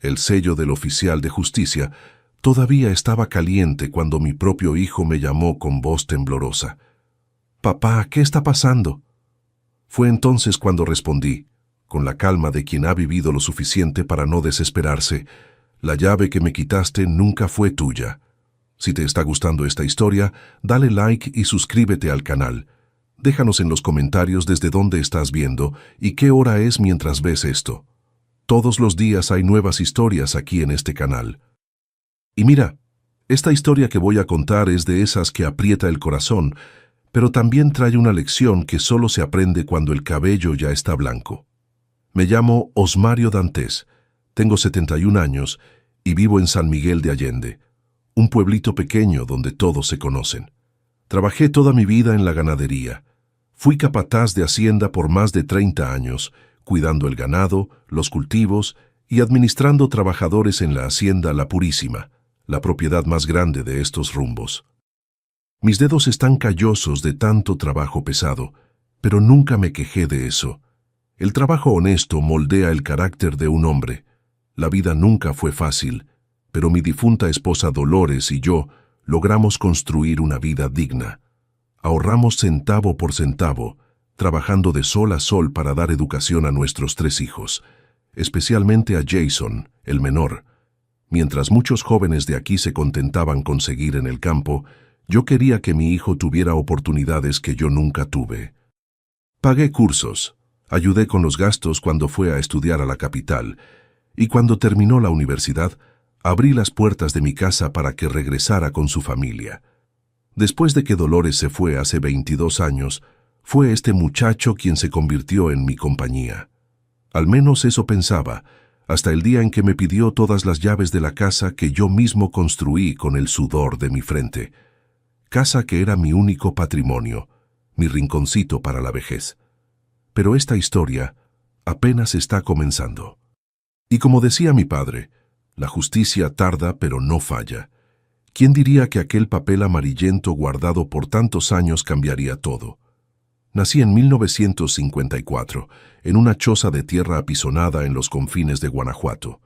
El sello del oficial de justicia todavía estaba caliente cuando mi propio hijo me llamó con voz temblorosa. «Papá, ¿qué está pasando?» Fue entonces cuando respondí, con la calma de quien ha vivido lo suficiente para no desesperarse: «La llave que me quitaste nunca fue tuya». Si te está gustando esta historia, dale like y suscríbete al canal. Déjanos en los comentarios desde dónde estás viendo y qué hora es mientras ves esto. Todos los días hay nuevas historias aquí en este canal. Y mira, esta historia que voy a contar es de esas que aprieta el corazón, pero también trae una lección que solo se aprende cuando el cabello ya está blanco. Me llamo Osmario Dantes, tengo 71 años y vivo en San Miguel de Allende, un pueblito pequeño donde todos se conocen. Trabajé toda mi vida en la ganadería. Fui capataz de hacienda por más de 30 años, cuidando el ganado, los cultivos y administrando trabajadores en la hacienda La Purísima, la propiedad más grande de estos rumbos. Mis dedos están callosos de tanto trabajo pesado, pero nunca me quejé de eso. El trabajo honesto moldea el carácter de un hombre. La vida nunca fue fácil, pero mi difunta esposa Dolores y yo logramos construir una vida digna. Ahorramos centavo por centavo, trabajando de sol a sol para dar educación a nuestros 3 hijos, especialmente a Jason, el menor. Mientras muchos jóvenes de aquí se contentaban con seguir en el campo, yo quería que mi hijo tuviera oportunidades que yo nunca tuve. Pagué cursos, ayudé con los gastos cuando fue a estudiar a la capital, y cuando terminó la universidad, abrí las puertas de mi casa para que regresara con su familia. Después de que Dolores se fue hace 22 años, fue este muchacho quien se convirtió en mi compañía. Al menos eso pensaba, hasta el día en que me pidió todas las llaves de la casa que yo mismo construí con el sudor de mi frente. Casa que era mi único patrimonio, mi rinconcito para la vejez. Pero esta historia apenas está comenzando. Y como decía mi padre, la justicia tarda pero no falla. ¿Quién diría que aquel papel amarillento guardado por tantos años cambiaría todo? Nací en 1954, en una choza de tierra apisonada en los confines de Guanajuato.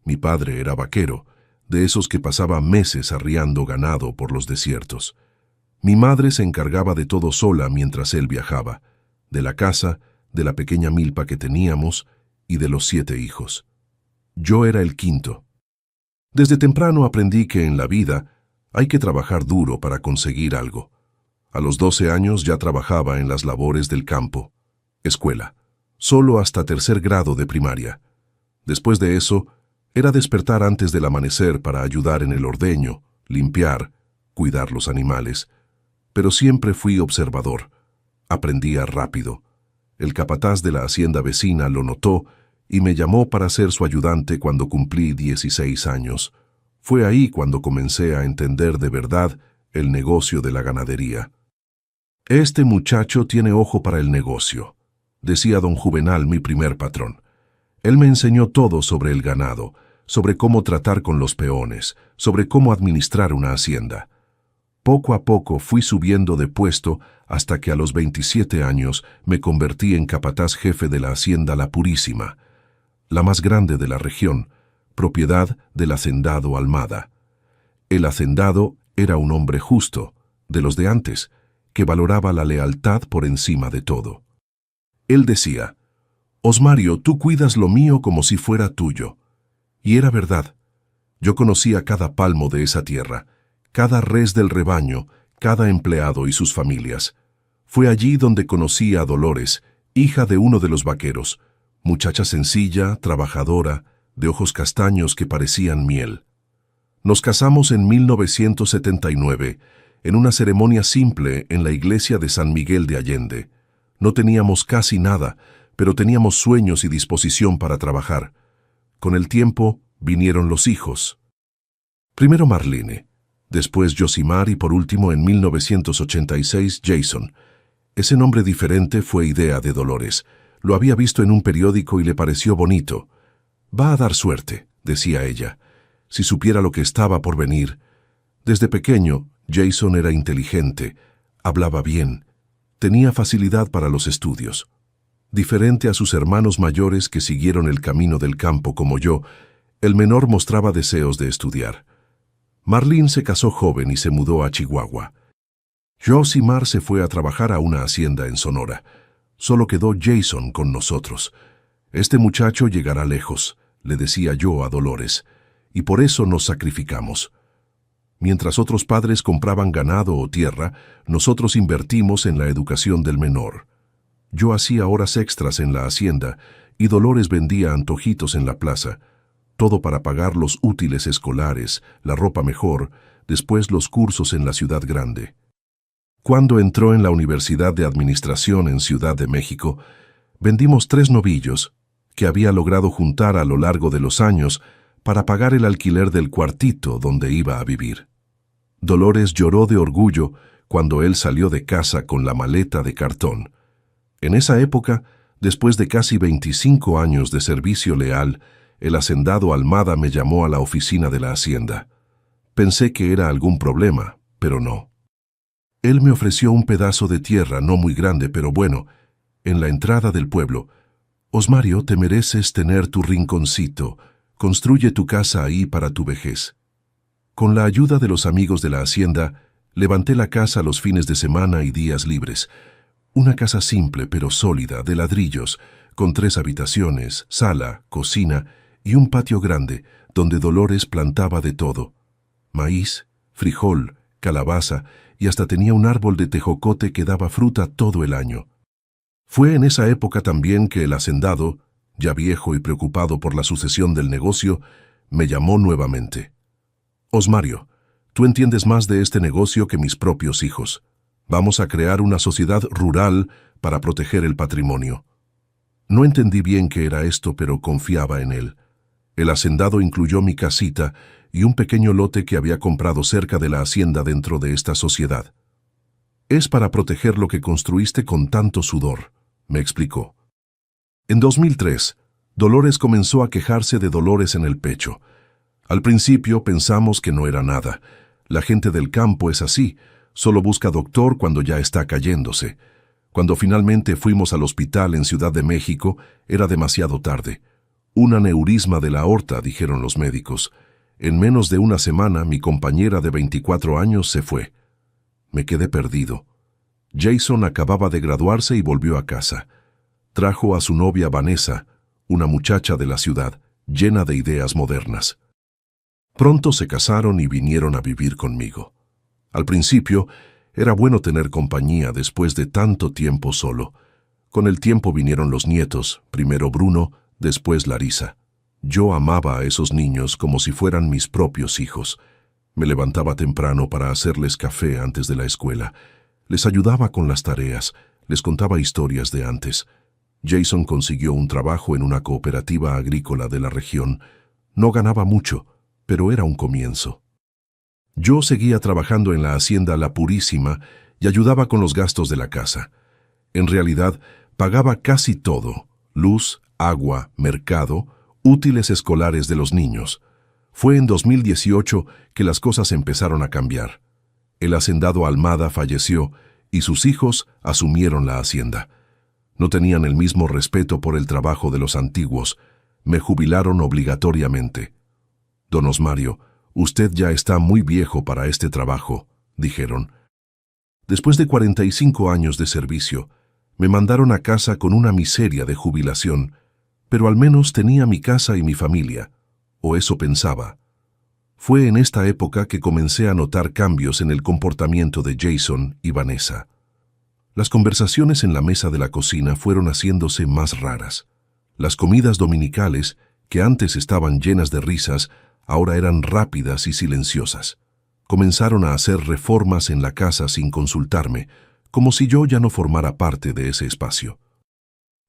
Mi padre era vaquero, de esos que pasaba meses arriando ganado por los desiertos. Mi madre se encargaba de todo sola mientras él viajaba, de la casa, de la pequeña milpa que teníamos y de los 7 hijos. Yo era el quinto. Desde temprano aprendí que en la vida hay que trabajar duro para conseguir algo. A los 12 años ya trabajaba en las labores del campo. Escuela, solo hasta 3er grado de primaria. Después de eso, era despertar antes del amanecer para ayudar en el ordeño, limpiar, cuidar los animales. Pero siempre fui observador. Aprendía rápido. El capataz de la hacienda vecina lo notó y me llamó para ser su ayudante cuando cumplí 16 años. Fue ahí cuando comencé a entender de verdad el negocio de la ganadería. «Este muchacho tiene ojo para el negocio», decía don Juvenal, mi primer patrón. Él me enseñó todo sobre el ganado, sobre cómo tratar con los peones, sobre cómo administrar una hacienda. Poco a poco fui subiendo de puesto hasta que a los 27 años me convertí en capataz jefe de la hacienda La Purísima, la más grande de la región, propiedad del hacendado Almada. El hacendado era un hombre justo, de los de antes, que valoraba la lealtad por encima de todo. Él decía: «Osmario, tú cuidas lo mío como si fuera tuyo». Y era verdad. Yo conocía cada palmo de esa tierra, cada res del rebaño, cada empleado y sus familias. Fue allí donde conocí a Dolores, hija de uno de los vaqueros, muchacha sencilla, trabajadora, de ojos castaños que parecían miel. Nos casamos en 1979, en una ceremonia simple en la iglesia de San Miguel de Allende. No teníamos casi nada, pero teníamos sueños y disposición para trabajar. Con el tiempo vinieron los hijos. Primero Marlene, después Josimar y por último en 1986 Jason. Ese nombre diferente fue idea de Dolores. Lo había visto en un periódico y le pareció bonito. «Va a dar suerte», decía ella, «si supiera lo que estaba por venir». Desde pequeño, Jason era inteligente, hablaba bien, tenía facilidad para los estudios. Diferente a sus hermanos mayores que siguieron el camino del campo como yo, El menor mostraba deseos de estudiar. Marlene se casó joven y se mudó a Chihuahua. Josimar se fue a trabajar a una hacienda en Sonora. Solo quedó Jason con nosotros. Este muchacho llegará lejos, le decía yo a Dolores, y por eso nos sacrificamos. Mientras otros padres compraban ganado o tierra, nosotros invertimos en la educación del menor. Yo hacía horas extras en la hacienda y Dolores vendía antojitos en la plaza, todo para pagar los útiles escolares, la ropa mejor, después los cursos en la ciudad grande. Cuando entró en la Universidad de Administración en Ciudad de México, vendimos 3 novillos que había logrado juntar a lo largo de los años para pagar el alquiler del cuartito donde iba a vivir. Dolores lloró de orgullo cuando él salió de casa con la maleta de cartón. En esa época, después de casi 25 años de servicio leal, el hacendado Almada me llamó a la oficina de la hacienda. Pensé que era algún problema, pero no. Él me ofreció un pedazo de tierra no muy grande, pero bueno, en la entrada del pueblo. Osmario, te mereces tener tu rinconcito. Construye tu casa ahí para tu vejez. Con la ayuda de los amigos de la hacienda, levanté la casa los fines de semana y días libres. Una casa simple pero sólida, de ladrillos, con 3 habitaciones, sala, cocina y un patio grande, donde Dolores plantaba de todo. Maíz, frijol, calabaza y hasta tenía un árbol de tejocote que daba fruta todo el año. Fue en esa época también que el hacendado, ya viejo y preocupado por la sucesión del negocio, me llamó nuevamente. Osmario, tú entiendes más de este negocio que mis propios hijos. Vamos a crear una sociedad rural para proteger el patrimonio. No entendí bien qué era esto, pero confiaba en él. El hacendado incluyó mi casita y un pequeño lote que había comprado cerca de la hacienda dentro de esta sociedad. Es para proteger lo que construiste con tanto sudor, me explicó. En 2003, Dolores comenzó a quejarse de dolores en el pecho. Al principio pensamos que no era nada. La gente del campo es así, solo busca doctor cuando ya está cayéndose. Cuando finalmente fuimos al hospital en Ciudad de México, era demasiado tarde. Un aneurisma de la aorta, dijeron los médicos. En menos de una semana, mi compañera de 24 años se fue. Me quedé perdido. Jason acababa de graduarse y volvió a casa. Trajo a su novia Vanessa, una muchacha de la ciudad, llena de ideas modernas. Pronto se casaron y vinieron a vivir conmigo. Al principio, era bueno tener compañía después de tanto tiempo solo. Con el tiempo vinieron los nietos, primero Bruno, después Larisa. Yo amaba a esos niños como si fueran mis propios hijos. Me levantaba temprano para hacerles café antes de la escuela. Les ayudaba con las tareas, les contaba historias de antes. Jason consiguió un trabajo en una cooperativa agrícola de la región. No ganaba mucho, pero era un comienzo. Yo seguía trabajando en la hacienda La Purísima y ayudaba con los gastos de la casa. En realidad, pagaba casi todo: luz, agua, mercado, útiles escolares de los niños. Fue en 2018 que las cosas empezaron a cambiar. El hacendado Almada falleció y sus hijos asumieron la hacienda. No tenían el mismo respeto por el trabajo de los antiguos. Me jubilaron obligatoriamente. Don Osmario, usted ya está muy viejo para este trabajo, dijeron. Después de 45 años de servicio, me mandaron a casa con una miseria de jubilación, pero al menos tenía mi casa y mi familia, o eso pensaba. Fue en esta época que comencé a notar cambios en el comportamiento de Jason y Vanessa. Las conversaciones en la mesa de la cocina fueron haciéndose más raras. Las comidas dominicales, que antes estaban llenas de risas, ahora eran rápidas y silenciosas. Comenzaron a hacer reformas en la casa sin consultarme, como si yo ya no formara parte de ese espacio.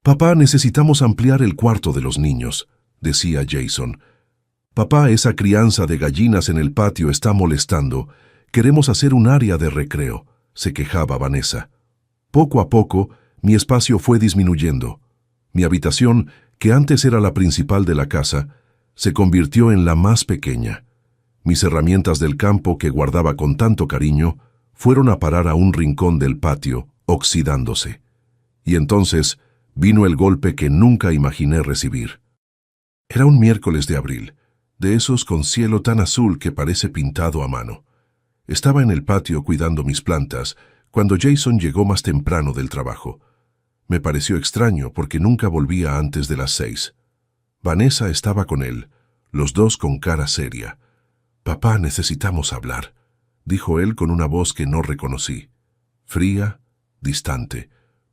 «Papá, necesitamos ampliar el cuarto de los niños», decía Jason. «Papá, esa crianza de gallinas en el patio está molestando. Queremos hacer un área de recreo», se quejaba Vanessa. Poco a poco, mi espacio fue disminuyendo. Mi habitación, que antes era la principal de la casa, se convirtió en la más pequeña. Mis herramientas del campo que guardaba con tanto cariño fueron a parar a un rincón del patio, oxidándose. Y entonces vino el golpe que nunca imaginé recibir. Era un miércoles de abril. de esos con cielo tan azul que parece pintado a mano. Estaba en el patio cuidando mis plantas cuando Jason llegó más temprano del trabajo. Me pareció extraño porque nunca volvía antes de las 6. Vanessa estaba con él, los dos con cara seria. «Papá, necesitamos hablar», dijo él con una voz que no reconocí. Fría, distante,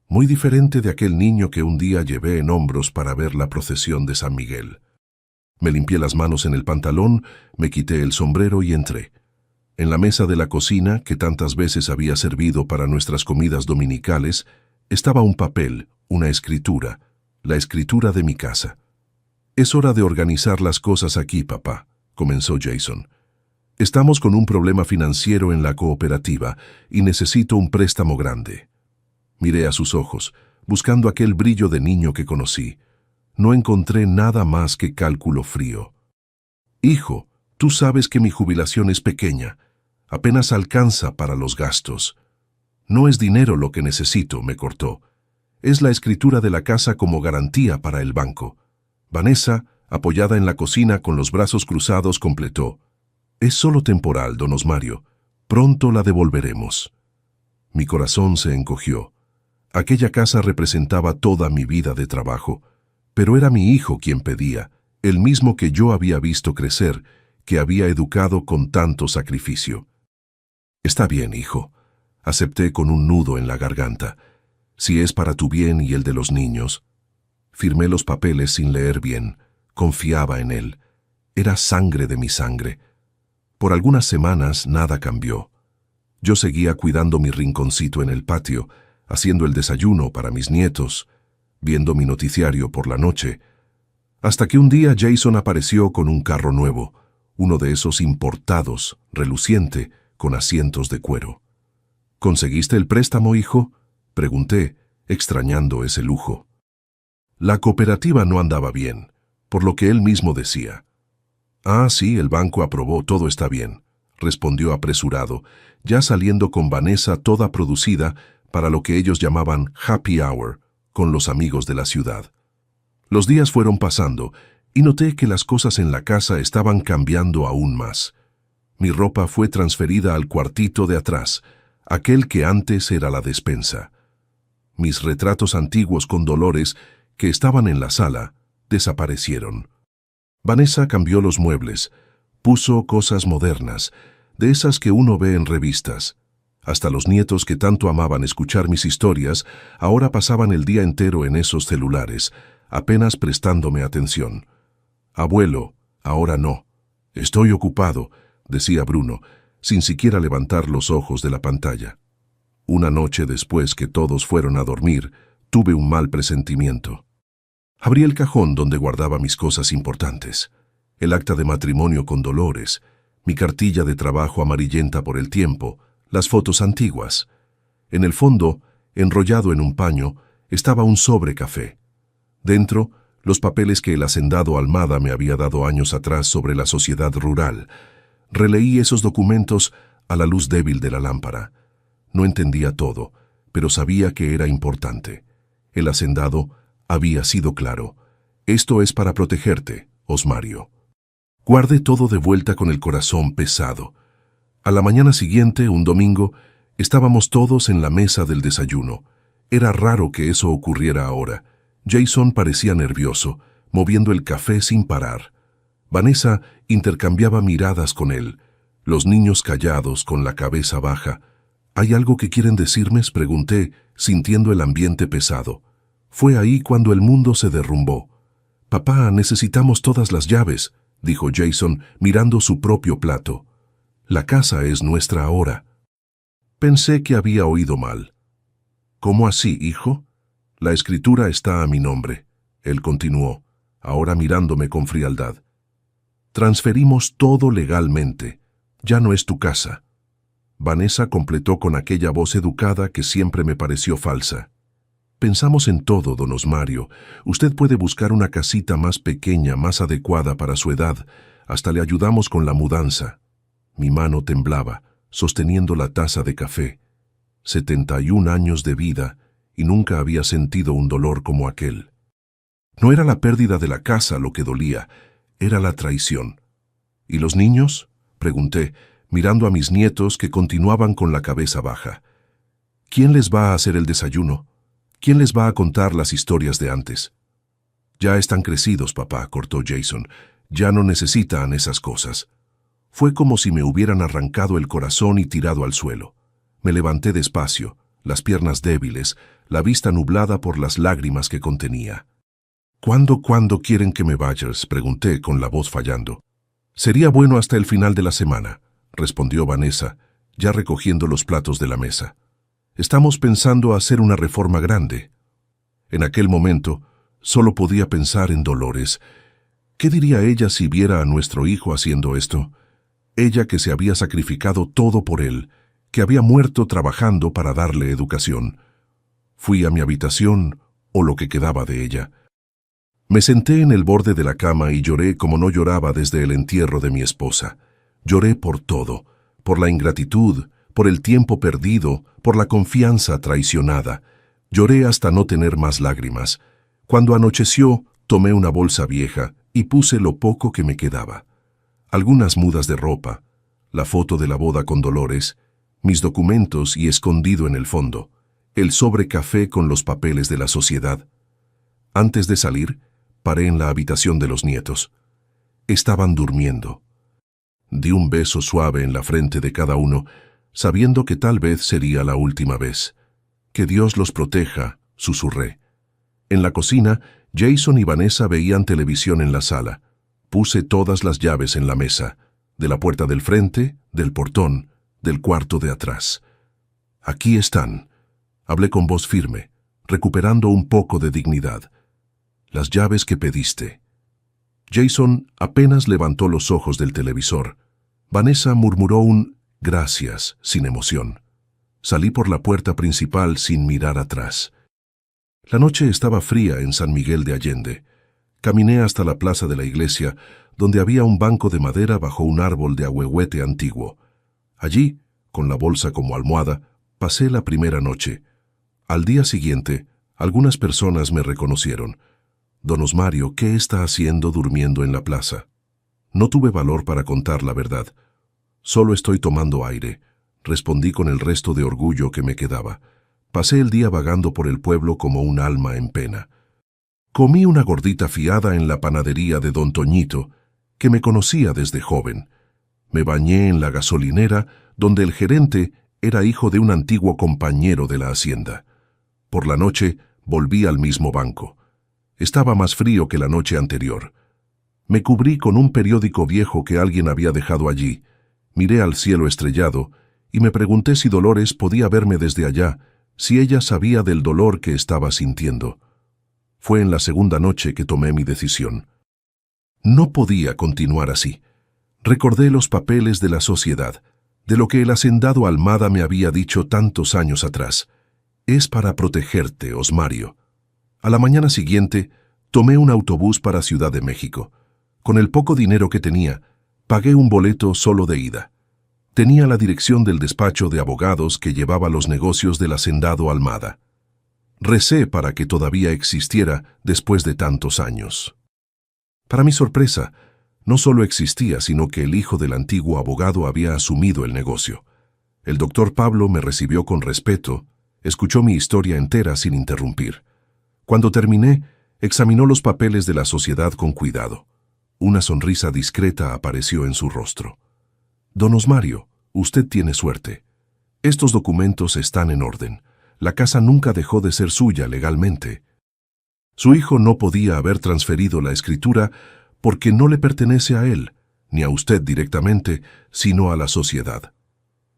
muy diferente de aquel niño que un día llevé en hombros para ver la procesión de San Miguel. Me limpié las manos en el pantalón, me quité el sombrero y entré. En la mesa de la cocina, que tantas veces había servido para nuestras comidas dominicales, estaba un papel, una escritura, la escritura de mi casa. «Es hora de organizar las cosas aquí, papá», comenzó Jason. «Estamos con un problema financiero en la cooperativa y necesito un préstamo grande». Miré a sus ojos, buscando aquel brillo de niño que conocí. No encontré nada más que cálculo frío. «Hijo, tú sabes que mi jubilación es pequeña. Apenas alcanza para los gastos». «No es dinero lo que necesito», me cortó. «Es la escritura de la casa como garantía para el banco». Vanessa, apoyada en la cocina con los brazos cruzados, completó. «Es solo temporal, don Osmario. Pronto la devolveremos». Mi corazón se encogió. Aquella casa representaba toda mi vida de trabajo, pero era mi hijo quien pedía, el mismo que yo había visto crecer, que había educado con tanto sacrificio. «Está bien, hijo», acepté con un nudo en la garganta. «Si es para tu bien y el de los niños». Firmé los papeles sin leer bien. Confiaba en él. Era sangre de mi sangre. Por algunas semanas nada cambió. Yo seguía cuidando mi rinconcito en el patio, haciendo el desayuno para mis nietos, viendo mi noticiario por la noche, hasta que un día Jason apareció con un carro nuevo, uno de esos importados, reluciente, con asientos de cuero. «¿Conseguiste el préstamo, hijo?», pregunté, extrañando ese lujo. La cooperativa no andaba bien, por lo que él mismo decía. «Ah, sí, el banco aprobó, todo está bien», respondió apresurado, ya saliendo con Vanessa toda producida para lo que ellos llamaban happy hour, con los amigos de la ciudad. Los días fueron pasando y noté que las cosas en la casa estaban cambiando aún más. Mi ropa fue transferida al cuartito de atrás, aquel que antes era la despensa. Mis retratos antiguos con Dolores, que estaban en la sala, desaparecieron. Vanessa cambió los muebles, puso cosas modernas, de esas que uno ve en revistas. Hasta los nietos que tanto amaban escuchar mis historias, ahora pasaban el día entero en esos celulares, apenas prestándome atención. «Abuelo, ahora no. Estoy ocupado», decía Bruno, sin siquiera levantar los ojos de la pantalla. Una noche después que todos fueron a dormir, tuve un mal presentimiento. Abrí el cajón donde guardaba mis cosas importantes, el acta de matrimonio con Dolores, mi cartilla de trabajo amarillenta por el tiempo, las fotos antiguas. En el fondo, enrollado en un paño, estaba un sobre café. Dentro, los papeles que el hacendado Almada me había dado años atrás sobre la sociedad rural. Releí esos documentos a la luz débil de la lámpara. No entendía todo, pero sabía que era importante. El hacendado había sido claro. «Esto es para protegerte, Osmario». Guardé todo de vuelta con el corazón pesado. A la mañana siguiente, un domingo, estábamos todos en la mesa del desayuno. Era raro que eso ocurriera ahora. Jason parecía nervioso, moviendo el café sin parar. Vanessa intercambiaba miradas con él, los niños callados con la cabeza baja. «¿Hay algo que quieren decirme?», pregunté, sintiendo el ambiente pesado. Fue ahí cuando el mundo se derrumbó. «Papá, necesitamos todas las llaves», dijo Jason, mirando su propio plato. «La casa es nuestra ahora». Pensé que había oído mal. «¿Cómo así, hijo?». «La escritura está a mi nombre», él continuó, ahora mirándome con frialdad. «Transferimos todo legalmente. Ya no es tu casa». Vanessa completó con aquella voz educada que siempre me pareció falsa. «Pensamos en todo, don Osmario. Usted puede buscar una casita más pequeña, más adecuada para su edad. Hasta le ayudamos con la mudanza». Mi mano temblaba, sosteniendo la taza de café. 71 años de vida, y nunca había sentido un dolor como aquel. No era la pérdida de la casa lo que dolía, era la traición. ¿Y los niños?, pregunté, mirando a mis nietos que continuaban con la cabeza baja. ¿Quién les va a hacer el desayuno? ¿Quién les va a contar las historias de antes? Ya están crecidos, papá, cortó Jason. Ya no necesitan esas cosas. Fue como si me hubieran arrancado el corazón y tirado al suelo. Me levanté despacio, las piernas débiles, la vista nublada por las lágrimas que contenía. ¿Cuándo quieren que me vayas?, pregunté con la voz fallando. Sería bueno hasta el final de la semana, respondió Vanessa, ya recogiendo los platos de la mesa. Estamos pensando hacer una reforma grande. En aquel momento, solo podía pensar en Dolores. ¿Qué diría ella si viera a nuestro hijo haciendo esto? Ella que se había sacrificado todo por él, que había muerto trabajando para darle educación. Fui a mi habitación, o lo que quedaba de ella. Me senté en el borde de la cama y lloré como no lloraba desde el entierro de mi esposa. Lloré por todo, por la ingratitud, por el tiempo perdido, por la confianza traicionada. Lloré hasta no tener más lágrimas. Cuando anocheció, tomé una bolsa vieja y puse lo poco que me quedaba. Algunas mudas de ropa, la foto de la boda con Dolores, mis documentos y escondido en el fondo, el sobre café con los papeles de la sociedad. Antes de salir, paré en la habitación de los nietos. Estaban durmiendo. Di un beso suave en la frente de cada uno, sabiendo que tal vez sería la última vez. Que Dios los proteja, susurré. En la cocina, Jason y Vanessa veían televisión en la sala. Puse todas las llaves en la mesa, de la puerta del frente, del portón, del cuarto de atrás. Aquí están. Hablé con voz firme, recuperando un poco de dignidad. Las llaves que pediste. Jason apenas levantó los ojos del televisor. Vanessa murmuró un gracias sin emoción. Salí por la puerta principal sin mirar atrás. La noche estaba fría en San Miguel de Allende. Caminé hasta la plaza de la iglesia, donde había un banco de madera bajo un árbol de ahuehuete antiguo. Allí, con la bolsa como almohada, pasé la primera noche. Al día siguiente, algunas personas me reconocieron. Don Osmario, ¿qué está haciendo durmiendo en la plaza? No tuve valor para contar la verdad. Solo estoy tomando aire, respondí con el resto de orgullo que me quedaba. Pasé el día vagando por el pueblo como un alma en pena. Comí una gordita fiada en la panadería de don Toñito, que me conocía desde joven. Me bañé en la gasolinera, donde el gerente era hijo de un antiguo compañero de la hacienda. Por la noche volví al mismo banco. Estaba más frío que la noche anterior. Me cubrí con un periódico viejo que alguien había dejado allí. Miré al cielo estrellado y me pregunté si Dolores podía verme desde allá, si ella sabía del dolor que estaba sintiendo. Fue en la segunda noche que tomé mi decisión. No podía continuar así. Recordé los papeles de la sociedad, de lo que el hacendado Almada me había dicho tantos años atrás. Es para protegerte, Osmario. A la mañana siguiente, tomé un autobús para Ciudad de México. Con el poco dinero que tenía, pagué un boleto solo de ida. Tenía la dirección del despacho de abogados que llevaba los negocios del hacendado Almada. Recé para que todavía existiera después de tantos años. Para mi sorpresa, no solo existía, sino que el hijo del antiguo abogado había asumido el negocio. El doctor Pablo me recibió con respeto, escuchó mi historia entera sin interrumpir. Cuando terminé, examinó los papeles de la sociedad con cuidado. Una sonrisa discreta apareció en su rostro. Don Osmario, usted tiene suerte. Estos documentos están en orden. La casa nunca dejó de ser suya legalmente. Su hijo no podía haber transferido la escritura porque no le pertenece a él, ni a usted directamente, sino a la sociedad.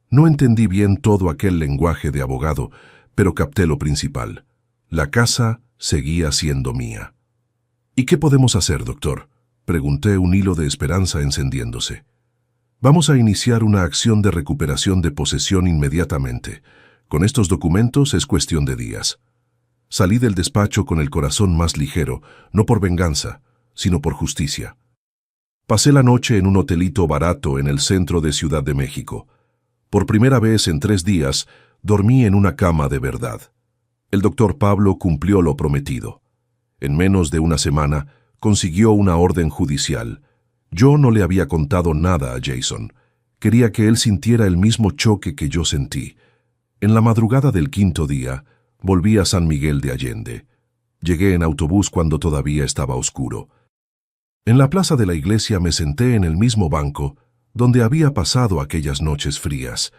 No entendí bien todo aquel lenguaje de abogado, pero capté lo principal. La casa seguía siendo mía. ¿Y qué podemos hacer, doctor?, pregunté, un hilo de esperanza encendiéndose. Vamos a iniciar una acción de recuperación de posesión inmediatamente. Con estos documentos es cuestión de días. Salí del despacho con el corazón más ligero, no por venganza, sino por justicia. Pasé la noche en un hotelito barato en el centro de Ciudad de México. Por primera vez en 3 días, dormí en una cama de verdad. El doctor Pablo cumplió lo prometido. En menos de una semana, consiguió una orden judicial. Yo no le había contado nada a Jason. Quería que él sintiera el mismo choque que yo sentí. En la madrugada del 5.º día, volví a San Miguel de Allende. Llegué en autobús cuando todavía estaba oscuro. En la plaza de la iglesia me senté en el mismo banco donde había pasado aquellas noches frías.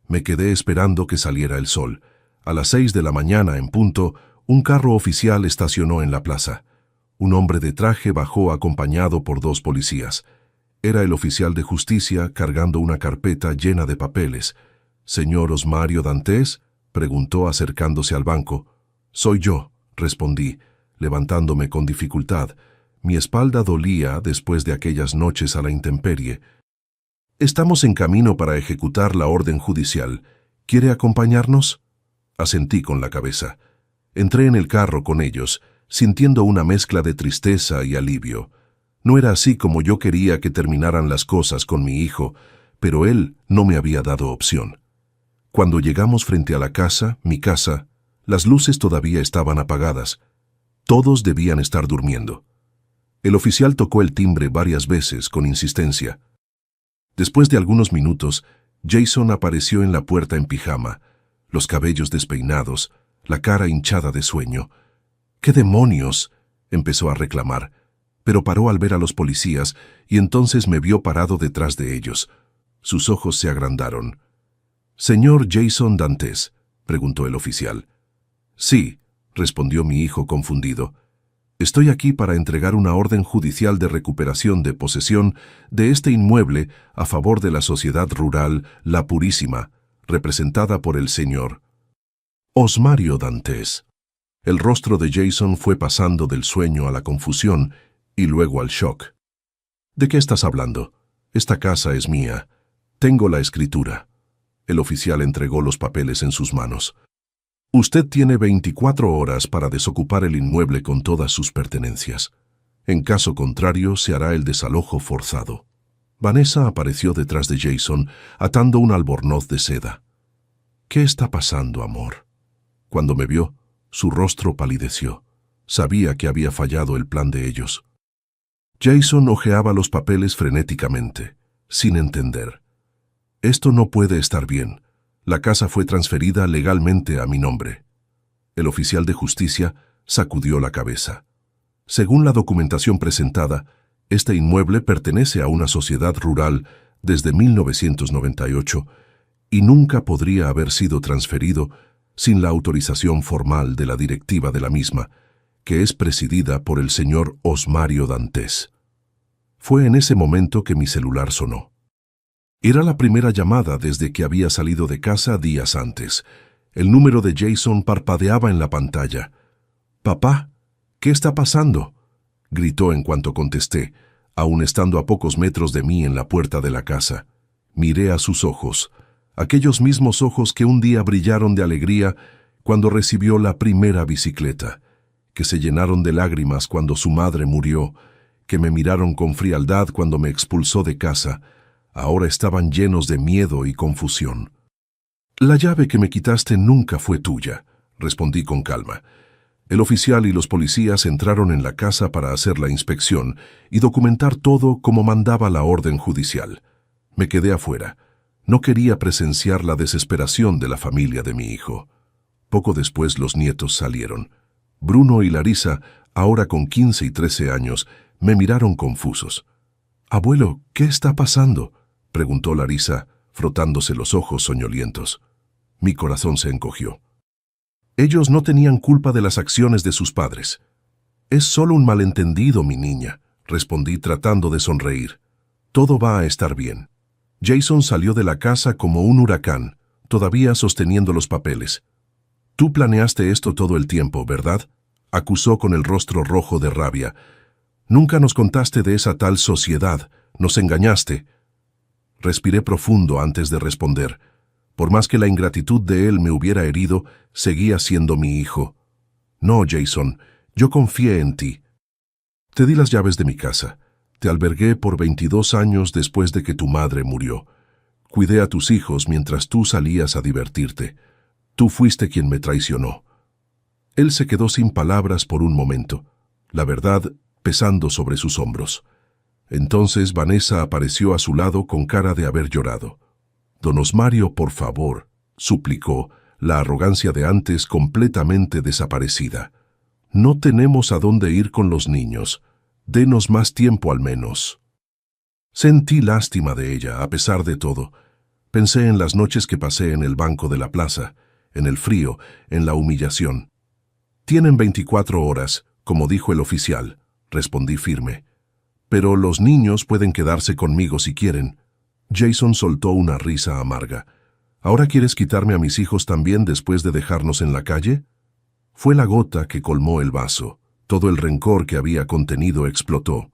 Me quedé esperando que saliera el sol. A las 6 de la mañana, en punto, un carro oficial estacionó en la plaza. Un hombre de traje bajó acompañado por 2 policías. Era el oficial de justicia cargando una carpeta llena de papeles. «¿Señor Osmario Dantes?», preguntó acercándose al banco. «Soy yo», respondí, levantándome con dificultad. Mi espalda dolía después de aquellas noches a la intemperie. «Estamos en camino para ejecutar la orden judicial. ¿Quiere acompañarnos?». Asentí con la cabeza. Entré en el carro con ellos, sintiendo una mezcla de tristeza y alivio. No era así como yo quería que terminaran las cosas con mi hijo, pero él no me había dado opción. Cuando llegamos frente a la casa, mi casa, las luces todavía estaban apagadas. Todos debían estar durmiendo. El oficial tocó el timbre varias veces con insistencia. Después de algunos minutos, Jason apareció en la puerta en pijama, los cabellos despeinados, la cara hinchada de sueño. «¿Qué demonios?», empezó a reclamar, pero paró al ver a los policías y entonces me vio parado detrás de ellos. Sus ojos se agrandaron. «¿Señor Jason Dantes?», preguntó el oficial. «Sí», respondió mi hijo confundido. «Estoy aquí para entregar una orden judicial de recuperación de posesión de este inmueble a favor de la sociedad rural La Purísima, representada por el señor Osmario Dantes». El rostro de Jason fue pasando del sueño a la confusión y luego al shock. «¿De qué estás hablando? Esta casa es mía. Tengo la escritura». El oficial entregó los papeles en sus manos. «Usted tiene 24 horas para desocupar el inmueble con todas sus pertenencias. En caso contrario, se hará el desalojo forzado». Vanessa apareció detrás de Jason, atando un albornoz de seda. «¿Qué está pasando, amor?». Cuando me vio, su rostro palideció. Sabía que había fallado el plan de ellos. Jason hojeaba los papeles frenéticamente, sin entender. «Esto no puede estar bien. La casa fue transferida legalmente a mi nombre». El oficial de justicia sacudió la cabeza. «Según la documentación presentada, este inmueble pertenece a una sociedad rural desde 1998 y nunca podría haber sido transferido sin la autorización formal de la directiva de la misma, que es presidida por el señor Osmario Dantes». Fue en ese momento que mi celular sonó. Era la primera llamada desde que había salido de casa días antes. El número de Jason parpadeaba en la pantalla. «Papá, ¿qué está pasando?», gritó en cuanto contesté, aún estando a pocos metros de mí en la puerta de la casa. Miré a sus ojos, aquellos mismos ojos que un día brillaron de alegría cuando recibió la primera bicicleta, que se llenaron de lágrimas cuando su madre murió, que me miraron con frialdad cuando me expulsó de casa. Ahora estaban llenos de miedo y confusión. «La llave que me quitaste nunca fue tuya», respondí con calma. El oficial y los policías entraron en la casa para hacer la inspección y documentar todo como mandaba la orden judicial. Me quedé afuera. No quería presenciar la desesperación de la familia de mi hijo. Poco después los nietos salieron. Bruno y Larisa, ahora con 15 y 13 años, me miraron confusos. «Abuelo, ¿qué está pasando?», preguntó Larisa, frotándose los ojos soñolientos. Mi corazón se encogió. Ellos no tenían culpa de las acciones de sus padres. «Es solo un malentendido, mi niña», respondí tratando de sonreír. «Todo va a estar bien». Jason salió de la casa como un huracán, todavía sosteniendo los papeles. «Tú planeaste esto todo el tiempo, ¿verdad?», acusó con el rostro rojo de rabia. «Nunca nos contaste de esa tal sociedad, nos engañaste». Respiré profundo antes de responder. Por más que la ingratitud de él me hubiera herido, seguía siendo mi hijo. «No, Jason, yo confié en ti. Te di las llaves de mi casa. Te albergué por 22 años después de que tu madre murió. Cuidé a tus hijos mientras tú salías a divertirte. Tú fuiste quien me traicionó». Él se quedó sin palabras por un momento, la verdad pesando sobre sus hombros. Entonces Vanessa apareció a su lado con cara de haber llorado. «Don Osmario, por favor», suplicó, la arrogancia de antes completamente desaparecida. «No tenemos a dónde ir con los niños. Denos más tiempo al menos». Sentí lástima de ella, a pesar de todo. Pensé en las noches que pasé en el banco de la plaza, en el frío, en la humillación. «Tienen 24 horas, como dijo el oficial», respondí firme. «Pero los niños pueden quedarse conmigo si quieren». Jason soltó una risa amarga. «¿Ahora quieres quitarme a mis hijos también después de dejarnos en la calle?» Fue la gota que colmó el vaso. Todo el rencor que había contenido explotó.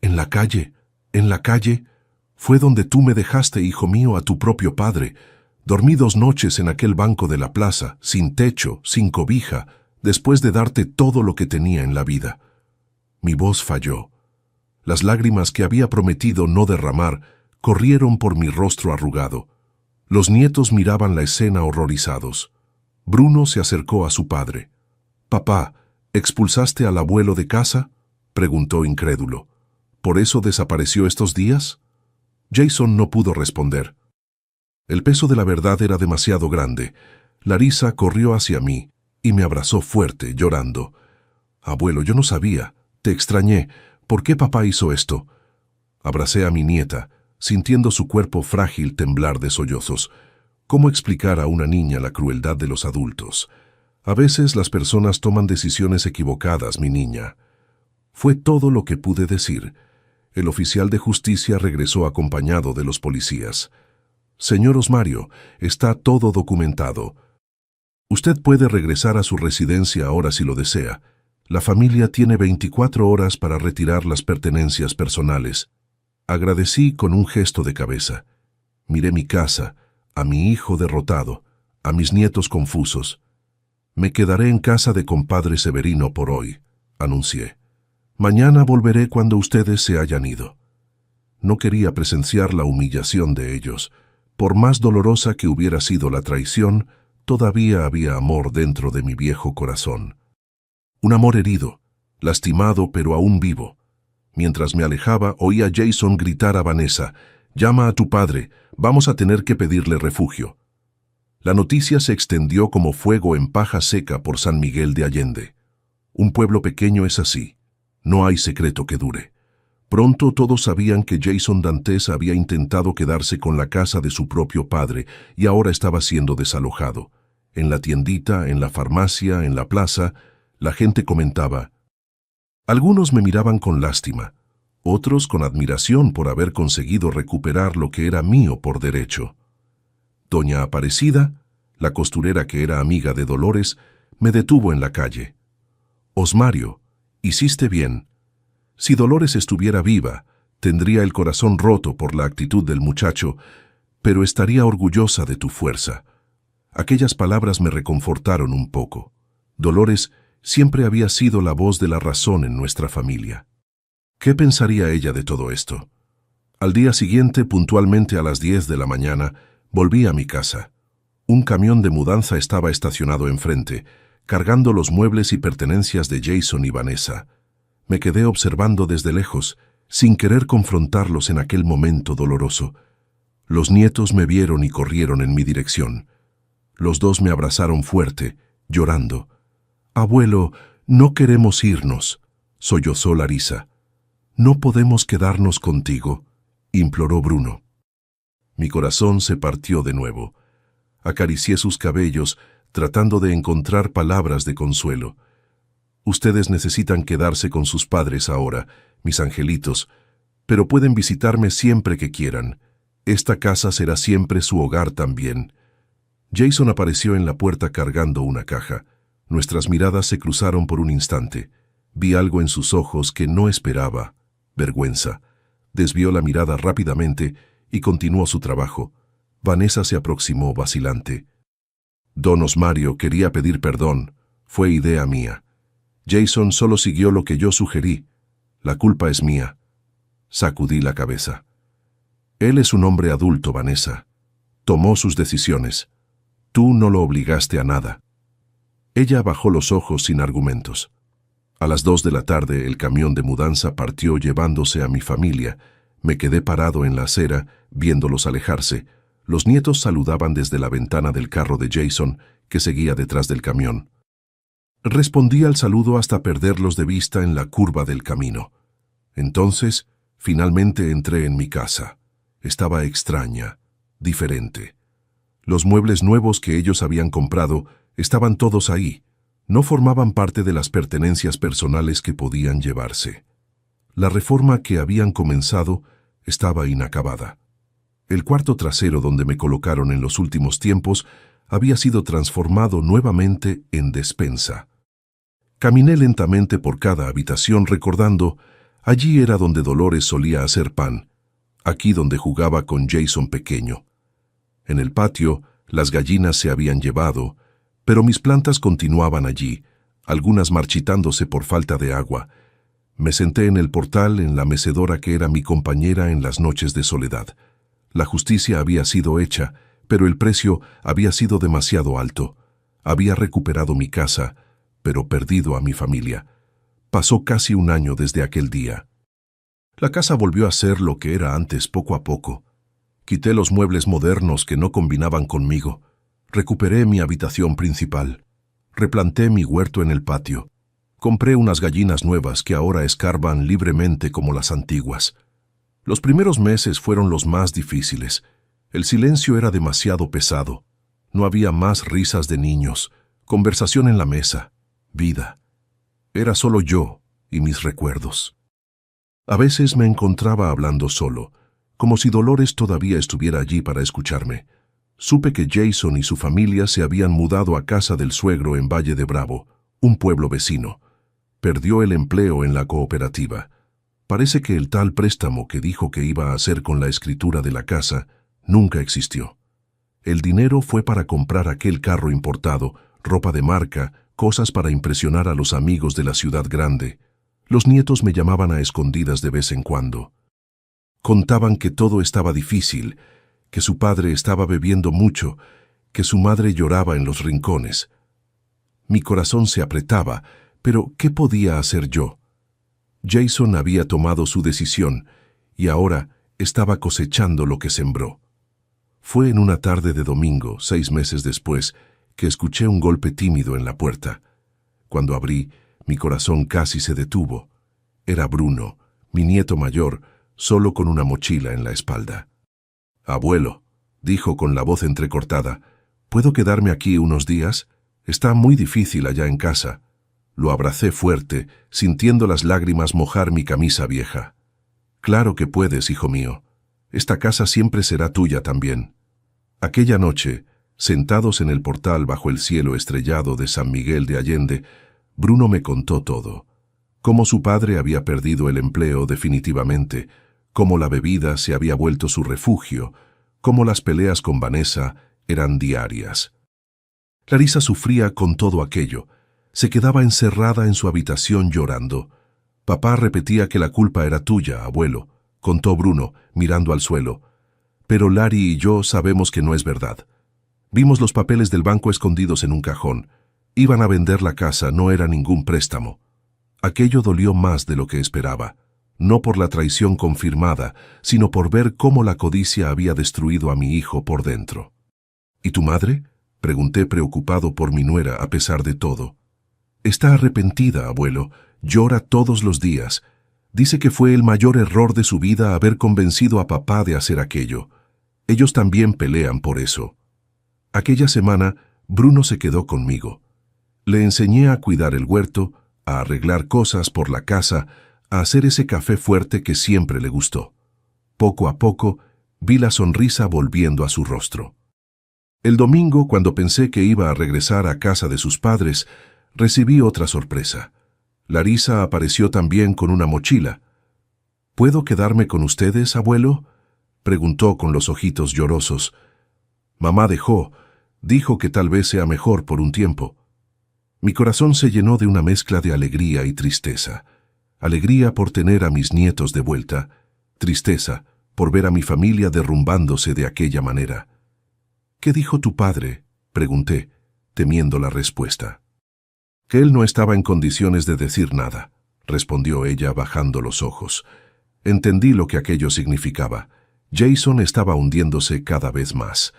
«¿En la calle? ¿En la calle? Fue donde tú me dejaste, hijo mío, a tu propio padre. Dormí 2 noches en aquel banco de la plaza, sin techo, sin cobija, después de darte todo lo que tenía en la vida». Mi voz falló. Las lágrimas que había prometido no derramar corrieron por mi rostro arrugado. Los nietos miraban la escena horrorizados. Bruno se acercó a su padre. «Papá, ¿expulsaste al abuelo de casa?», preguntó incrédulo. «¿Por eso desapareció estos días?». Jason no pudo responder. El peso de la verdad era demasiado grande. Larisa corrió hacia mí y me abrazó fuerte, llorando. «Abuelo, yo no sabía. Te extrañé. ¿Por qué papá hizo esto?». Abracé a mi nieta, sintiendo su cuerpo frágil temblar de sollozos. ¿Cómo explicar a una niña la crueldad de los adultos? A veces las personas toman decisiones equivocadas, mi niña. Fue todo lo que pude decir. El oficial de justicia regresó acompañado de los policías. «Señor Osmario, está todo documentado. Usted puede regresar a su residencia ahora si lo desea. La familia tiene 24 horas para retirar las pertenencias personales». Agradecí con un gesto de cabeza. Miré mi casa, a mi hijo derrotado, a mis nietos confusos. «Me quedaré en casa de compadre Severino por hoy», anuncié. «Mañana volveré cuando ustedes se hayan ido». No quería presenciar la humillación de ellos. Por más dolorosa que hubiera sido la traición, todavía había amor dentro de mi viejo corazón. Un amor herido, lastimado pero aún vivo. Mientras me alejaba, oí a Jason gritar a Vanessa: «Llama a tu padre, vamos a tener que pedirle refugio». La noticia se extendió como fuego en paja seca por San Miguel de Allende. Un pueblo pequeño es así. No hay secreto que dure. Pronto todos sabían que Jason Dantes había intentado quedarse con la casa de su propio padre y ahora estaba siendo desalojado. En la tiendita, en la farmacia, en la plaza, la gente comentaba. Algunos me miraban con lástima, otros con admiración por haber conseguido recuperar lo que era mío por derecho. Doña Aparecida, la costurera que era amiga de Dolores, me detuvo en la calle. «Osmario, hiciste bien. Si Dolores estuviera viva, tendría el corazón roto por la actitud del muchacho, pero estaría orgullosa de tu fuerza». Aquellas palabras me reconfortaron un poco. Dolores siempre había sido la voz de la razón en nuestra familia. ¿Qué pensaría ella de todo esto? Al día siguiente, puntualmente a las 10 de la mañana, volví a mi casa. Un camión de mudanza estaba estacionado enfrente, cargando los muebles y pertenencias de Jason y Vanessa. Me quedé observando desde lejos, sin querer confrontarlos en aquel momento doloroso. Los nietos me vieron y corrieron en mi dirección. Los dos me abrazaron fuerte, llorando. «Abuelo, no queremos irnos», sollozó Larisa. «No podemos quedarnos contigo», imploró Bruno. Mi corazón se partió de nuevo. Acaricié sus cabellos, tratando de encontrar palabras de consuelo. «Ustedes necesitan quedarse con sus padres ahora, mis angelitos, pero pueden visitarme siempre que quieran. Esta casa será siempre su hogar también». Jason apareció en la puerta cargando una caja. Nuestras miradas se cruzaron por un instante. Vi algo en sus ojos que no esperaba. Vergüenza. Desvió la mirada rápidamente y continuó su trabajo. Vanessa se aproximó vacilante. «Don Osmario quería pedir perdón. Fue idea mía. Jason solo siguió lo que yo sugerí. La culpa es mía». Sacudí la cabeza. «Él es un hombre adulto, Vanessa. Tomó sus decisiones. Tú no lo obligaste a nada». Ella bajó los ojos sin argumentos. A las 2 de la tarde el camión de mudanza partió llevándose a mi familia. Me quedé parado en la acera, viéndolos alejarse. Los nietos saludaban desde la ventana del carro de Jason, que seguía detrás del camión. Respondí al saludo hasta perderlos de vista en la curva del camino. Entonces, finalmente entré en mi casa. Estaba extraña, diferente. Los muebles nuevos que ellos habían comprado estaban todos ahí. No formaban parte de las pertenencias personales que podían llevarse. La reforma que habían comenzado estaba inacabada. El cuarto trasero donde me colocaron en los últimos tiempos había sido transformado nuevamente en despensa. Caminé lentamente por cada habitación recordando, allí era donde Dolores solía hacer pan, aquí donde jugaba con Jason pequeño. En el patio, las gallinas se habían llevado, pero mis plantas continuaban allí, algunas marchitándose por falta de agua. Me senté en el portal, en la mecedora que era mi compañera en las noches de soledad. La justicia había sido hecha, pero el precio había sido demasiado alto. Había recuperado mi casa, pero perdido a mi familia. Pasó casi un año desde aquel día. La casa volvió a ser lo que era antes poco a poco. Quité los muebles modernos que no combinaban conmigo. Recuperé mi habitación principal. Replanté mi huerto en el patio. Compré unas gallinas nuevas que ahora escarban libremente como las antiguas. Los primeros meses fueron los más difíciles. El silencio era demasiado pesado. No había más risas de niños, conversación en la mesa, vida. Era solo yo y mis recuerdos. A veces me encontraba hablando solo, como si Dolores todavía estuviera allí para escucharme. Supe que Jason y su familia se habían mudado a casa del suegro en Valle de Bravo, un pueblo vecino. Perdió el empleo en la cooperativa. Parece que el tal préstamo que dijo que iba a hacer con la escritura de la casa nunca existió. El dinero fue para comprar aquel carro importado, ropa de marca, cosas para impresionar a los amigos de la ciudad grande. Los nietos me llamaban a escondidas de vez en cuando. Contaban que todo estaba difícil, que su padre estaba bebiendo mucho, que su madre lloraba en los rincones. Mi corazón se apretaba, pero ¿qué podía hacer yo? Jason había tomado su decisión y ahora estaba cosechando lo que sembró. Fue en una tarde de domingo, 6 meses después, que escuché un golpe tímido en la puerta. Cuando abrí, mi corazón casi se detuvo. Era Bruno, mi nieto mayor, solo con una mochila en la espalda. «Abuelo», dijo con la voz entrecortada, «¿puedo quedarme aquí unos días? Está muy difícil allá en casa». Lo abracé fuerte, sintiendo las lágrimas mojar mi camisa vieja. «Claro que puedes, hijo mío. Esta casa siempre será tuya también». Aquella noche, sentados en el portal bajo el cielo estrellado de San Miguel de Allende, Bruno me contó todo. Cómo su padre había perdido el empleo definitivamente, cómo la bebida se había vuelto su refugio, cómo las peleas con Vanessa eran diarias. Clarisa sufría con todo aquello. Se quedaba encerrada en su habitación llorando. «Papá repetía que la culpa era tuya, abuelo», contó Bruno, mirando al suelo. «Pero Larry y yo sabemos que no es verdad. Vimos los papeles del banco escondidos en un cajón. Iban a vender la casa, no era ningún préstamo». Aquello dolió más de lo que esperaba, no por la traición confirmada, sino por ver cómo la codicia había destruido a mi hijo por dentro. «¿Y tu madre?», pregunté preocupado por mi nuera a pesar de todo. «Está arrepentida, abuelo. Llora todos los días. Dice que fue el mayor error de su vida haber convencido a papá de hacer aquello. Ellos también pelean por eso». Aquella semana, Bruno se quedó conmigo. Le enseñé a cuidar el huerto, a arreglar cosas por la casa, a hacer ese café fuerte que siempre le gustó. Poco a poco, vi la sonrisa volviendo a su rostro. El domingo, cuando pensé que iba a regresar a casa de sus padres, recibí otra sorpresa. Larisa apareció también con una mochila. «¿Puedo quedarme con ustedes, abuelo?», preguntó con los ojitos llorosos. «Mamá dijo que tal vez sea mejor por un tiempo». Mi corazón se llenó de una mezcla de alegría y tristeza. Alegría por tener a mis nietos de vuelta, tristeza por ver a mi familia derrumbándose de aquella manera. «¿Qué dijo tu padre?», pregunté, temiendo la respuesta. Que él no estaba en condiciones de decir nada, respondió ella bajando los ojos. Entendí lo que aquello significaba. Jason estaba hundiéndose cada vez más.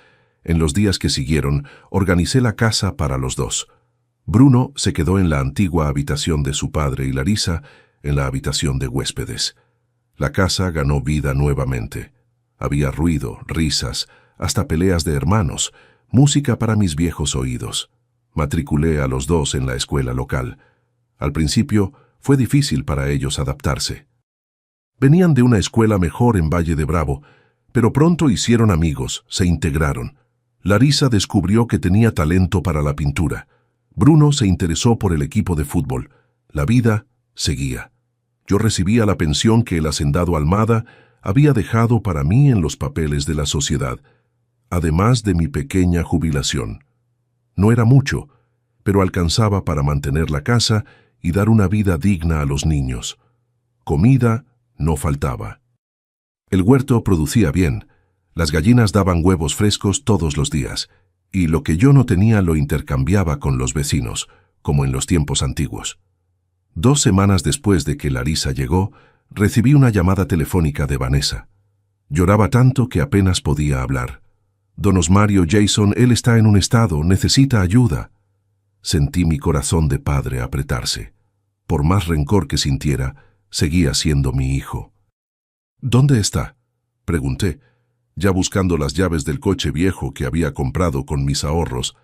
En los días que siguieron, organicé la casa para los dos. Bruno se quedó en la antigua habitación de su padre y Larisa en la habitación de huéspedes. La casa ganó vida nuevamente. Había ruido, risas, hasta peleas de hermanos, música para mis viejos oídos. Matriculé a los dos en la escuela local. Al principio fue difícil para ellos adaptarse. Venían de una escuela mejor en Valle de Bravo, pero pronto hicieron amigos, se integraron. Larisa descubrió que tenía talento para la pintura. Bruno se interesó por el equipo de fútbol. La vida seguía. Yo recibía la pensión que el hacendado Almada había dejado para mí en los papeles de la sociedad, además de mi pequeña jubilación. No era mucho, pero alcanzaba para mantener la casa y dar una vida digna a los niños. Comida no faltaba. El huerto producía bien. Las gallinas daban huevos frescos todos los días, y lo que yo no tenía lo intercambiaba con los vecinos, como en los tiempos antiguos. 2 semanas después de que Larisa llegó, recibí una llamada telefónica de Vanessa. Lloraba tanto que apenas podía hablar. Don Osmario, Jason, él está en un estado, necesita ayuda. Sentí mi corazón de padre apretarse. Por más rencor que sintiera, seguía siendo mi hijo. ¿Dónde está?, pregunté, ya buscando las llaves del coche viejo que había comprado con mis ahorros.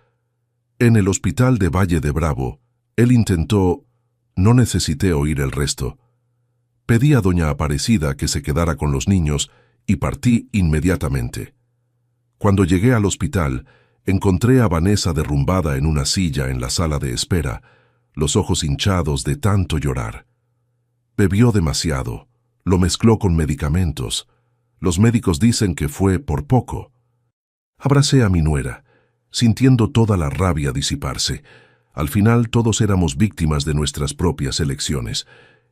En el hospital de Valle de Bravo. Él intentó... No necesité oír el resto. Pedí a doña Aparecida que se quedara con los niños y partí inmediatamente. Cuando llegué al hospital, encontré a Vanessa derrumbada en una silla en la sala de espera, los ojos hinchados de tanto llorar. Bebió demasiado, lo mezcló con medicamentos. Los médicos dicen que fue por poco. Abracé a mi nuera, sintiendo toda la rabia disiparse. Al final todos éramos víctimas de nuestras propias elecciones.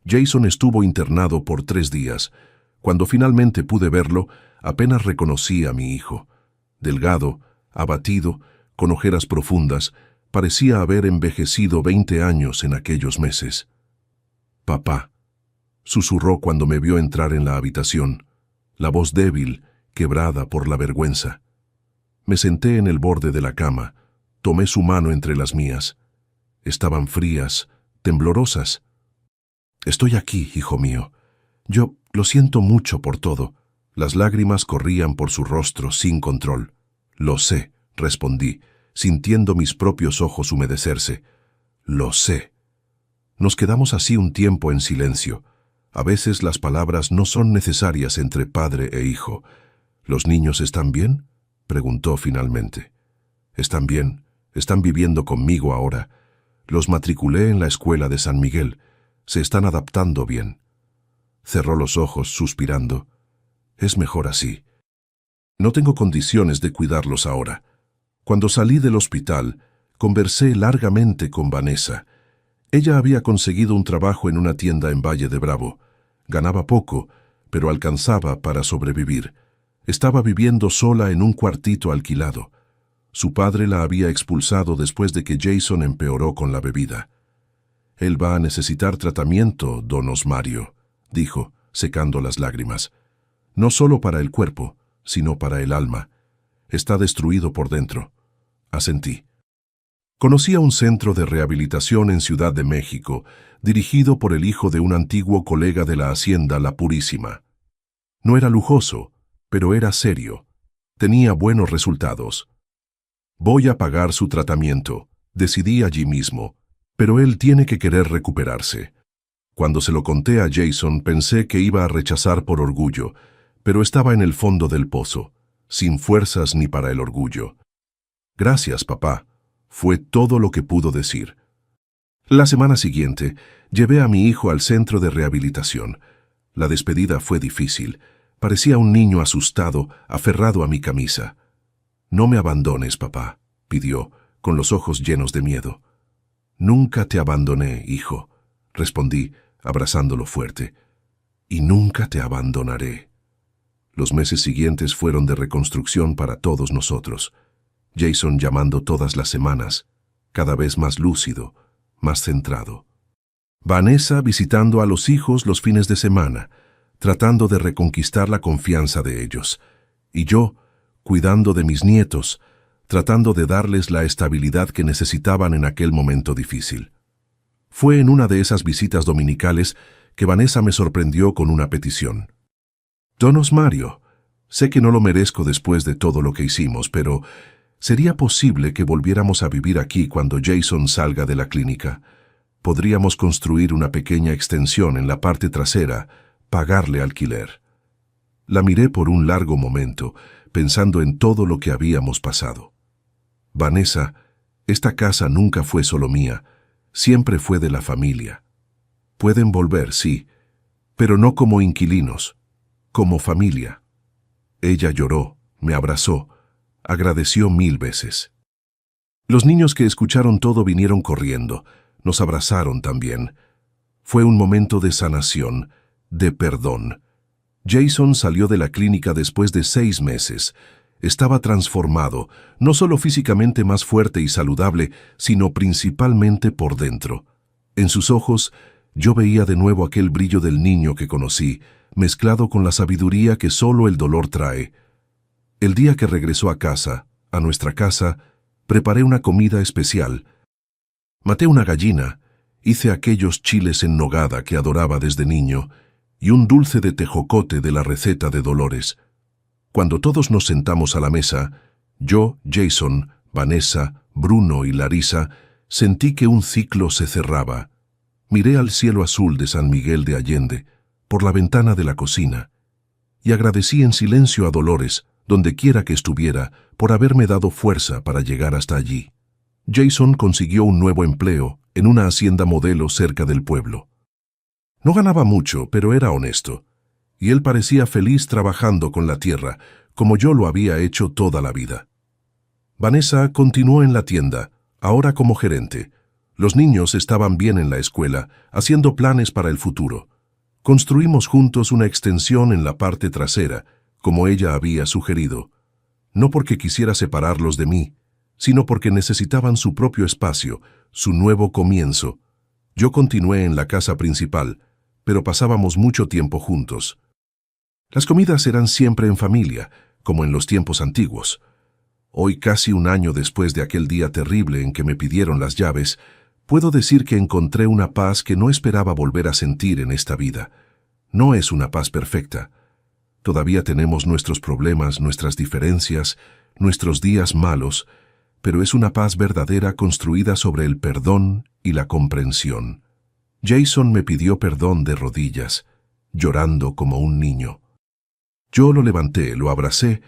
Jason estuvo internado por 3 días. Cuando finalmente pude verlo, apenas reconocí a mi hijo. Delgado, abatido, con ojeras profundas, parecía haber envejecido 20 años en aquellos meses. «Papá», susurró cuando me vio entrar en la habitación, la voz débil, quebrada por la vergüenza. Me senté en el borde de la cama, tomé su mano entre las mías. Estaban frías, temblorosas. «Estoy aquí, hijo mío. Yo lo siento mucho por todo». Las lágrimas corrían por su rostro sin control. «Lo sé», respondí, sintiendo mis propios ojos humedecerse. «Lo sé». Nos quedamos así un tiempo en silencio. A veces las palabras no son necesarias entre padre e hijo. «¿Los niños están bien?», preguntó finalmente. «Están bien, están viviendo conmigo ahora. Los matriculé en la escuela de San Miguel. Se están adaptando bien». Cerró los ojos, suspirando. «Es mejor así. No tengo condiciones de cuidarlos ahora». Cuando salí del hospital, conversé largamente con Vanessa. Ella había conseguido un trabajo en una tienda en Valle de Bravo. Ganaba poco, pero alcanzaba para sobrevivir. Estaba viviendo sola en un cuartito alquilado. Su padre la había expulsado después de que Jason empeoró con la bebida. «Él va a necesitar tratamiento, don Osmario», dijo, secando las lágrimas. «No solo para el cuerpo, sino para el alma. Está destruido por dentro». Asentí. Conocí a un centro de rehabilitación en Ciudad de México, dirigido por el hijo de un antiguo colega de la hacienda La Purísima. No era lujoso, pero era serio. Tenía buenos resultados. «Voy a pagar su tratamiento», decidí allí mismo, «pero él tiene que querer recuperarse». Cuando se lo conté a Jason pensé que iba a rechazar por orgullo, pero estaba en el fondo del pozo, sin fuerzas ni para el orgullo. «Gracias, papá», fue todo lo que pudo decir. La semana siguiente, llevé a mi hijo al centro de rehabilitación. La despedida fue difícil. Parecía un niño asustado, aferrado a mi camisa. «No me abandones, papá», pidió, con los ojos llenos de miedo. «Nunca te abandoné, hijo», respondí, abrazándolo fuerte. «Y nunca te abandonaré». Los meses siguientes fueron de reconstrucción para todos nosotros. Jason llamando todas las semanas, cada vez más lúcido, más centrado. Vanessa visitando a los hijos los fines de semana, tratando de reconquistar la confianza de ellos. Y yo, cuidando de mis nietos, tratando de darles la estabilidad que necesitaban en aquel momento difícil. Fue en una de esas visitas dominicales que Vanessa me sorprendió con una petición. Don Osmario, sé que no lo merezco después de todo lo que hicimos, pero ¿sería posible que volviéramos a vivir aquí cuando Jason salga de la clínica? Podríamos construir una pequeña extensión en la parte trasera, pagarle alquiler. La miré por un largo momento, pensando en todo lo que habíamos pasado. Vanessa, esta casa nunca fue solo mía, siempre fue de la familia. Pueden volver, sí, pero no como inquilinos, como familia. Ella lloró, me abrazó, agradeció 1000 veces. Los niños que escucharon todo vinieron corriendo, nos abrazaron también. Fue un momento de sanación, de perdón. Jason salió de la clínica después de 6 meses. Estaba transformado, no solo físicamente más fuerte y saludable, sino principalmente por dentro. En sus ojos, yo veía de nuevo aquel brillo del niño que conocí, mezclado con la sabiduría que solo el dolor trae. El día que regresó a casa, a nuestra casa, preparé una comida especial. Maté una gallina, hice aquellos chiles en nogada que adoraba desde niño, y un dulce de tejocote de la receta de Dolores. Cuando todos nos sentamos a la mesa, yo, Jason, Vanessa, Bruno y Larisa, sentí que un ciclo se cerraba. Miré al cielo azul de San Miguel de Allende, por la ventana de la cocina, y agradecí en silencio a Dolores, donde quiera que estuviera, por haberme dado fuerza para llegar hasta allí. Jason consiguió un nuevo empleo en una hacienda modelo cerca del pueblo. No ganaba mucho, pero era honesto, y él parecía feliz trabajando con la tierra, como yo lo había hecho toda la vida. Vanessa continuó en la tienda, ahora como gerente. Los niños estaban bien en la escuela, haciendo planes para el futuro. Construimos juntos una extensión en la parte trasera, como ella había sugerido. No porque quisiera separarlos de mí, sino porque necesitaban su propio espacio, su nuevo comienzo. Yo continué en la casa principal, pero pasábamos mucho tiempo juntos. Las comidas eran siempre en familia, como en los tiempos antiguos. Hoy, casi un año después de aquel día terrible en que me pidieron las llaves, puedo decir que encontré una paz que no esperaba volver a sentir en esta vida. No es una paz perfecta. Todavía tenemos nuestros problemas, nuestras diferencias, nuestros días malos, pero es una paz verdadera construida sobre el perdón y la comprensión. Jason me pidió perdón de rodillas, llorando como un niño. Yo lo levanté, lo abracé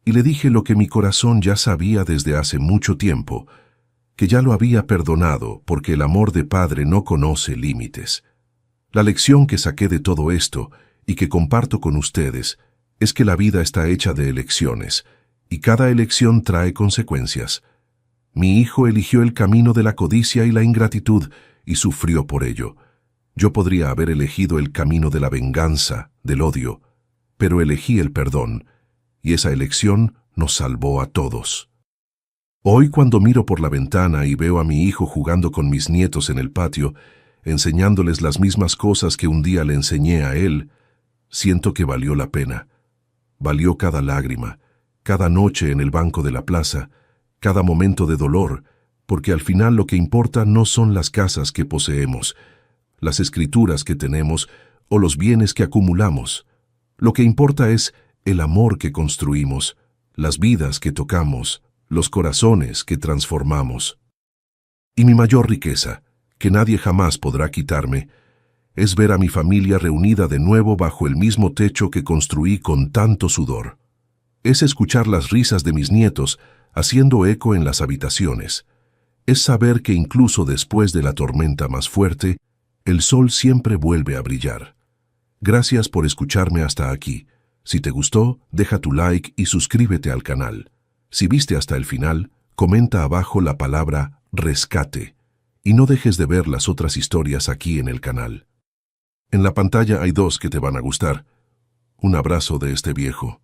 y le dije lo que mi corazón ya sabía desde hace mucho tiempo, que ya lo había perdonado porque el amor de padre no conoce límites. La lección que saqué de todo esto y que comparto con ustedes es que la vida está hecha de elecciones y cada elección trae consecuencias. Mi hijo eligió el camino de la codicia y la ingratitud y sufrió por ello. Yo podría haber elegido el camino de la venganza, del odio, pero elegí el perdón, y esa elección nos salvó a todos. Hoy, cuando miro por la ventana y veo a mi hijo jugando con mis nietos en el patio, enseñándoles las mismas cosas que un día le enseñé a él, siento que valió la pena. Valió cada lágrima, cada noche en el banco de la plaza, cada momento de dolor, porque al final lo que importa no son las casas que poseemos, las escrituras que tenemos o los bienes que acumulamos. Lo que importa es el amor que construimos, las vidas que tocamos, los corazones que transformamos. Y mi mayor riqueza, que nadie jamás podrá quitarme, es ver a mi familia reunida de nuevo bajo el mismo techo que construí con tanto sudor. Es escuchar las risas de mis nietos haciendo eco en las habitaciones. Es saber que incluso después de la tormenta más fuerte, el sol siempre vuelve a brillar. Gracias por escucharme hasta aquí. Si te gustó, deja tu like y suscríbete al canal. Si viste hasta el final, comenta abajo la palabra rescate y no dejes de ver las otras historias aquí en el canal. En la pantalla hay 2 que te van a gustar. Un abrazo de este viejo.